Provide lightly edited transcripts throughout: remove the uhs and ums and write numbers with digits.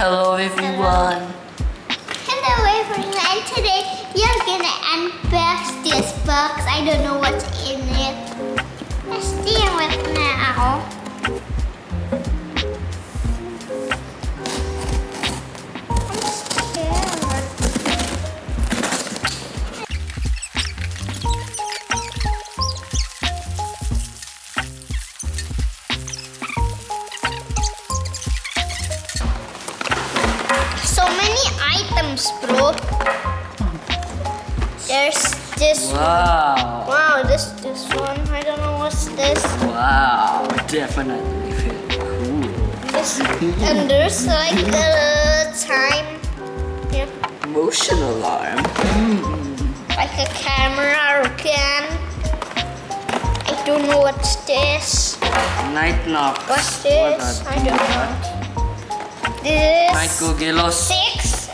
Hello everyone. Hello everyone, and today you're gonna unbox this box. I don't know what's in it. Let's deal with now. I'm scared. So many items, bro. There's this. Wow. Wow, this one. I don't know what's this. Wow. Definitely feel cool. This, and there's like a time. Yeah, Motion alarm. like a camera or can. I don't know what's this. Night knock. What's this? I don't know. This Night Gogelos. six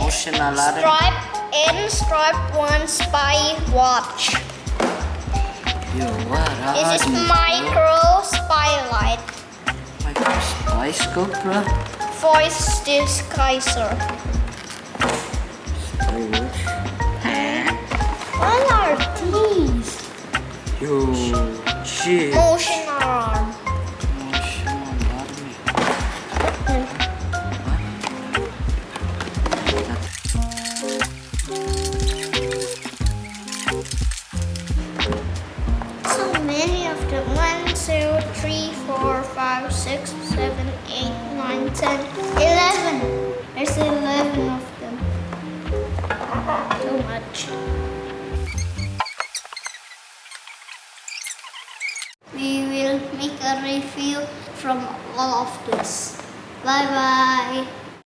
Motion alarm. stripe in stripe one spy watch. Yo, what are This is these, micro spylight. bro? Micro spy scope, bro. Voice disguiser. What are these? Yo, shit. Motion alarm. Motion alarm. So many of them. 1, 2, 3, 4, 5, 6, 7, 8, 9, 10, 11. There's 11 of them. Too much. We will make a review from all of this. Bye bye.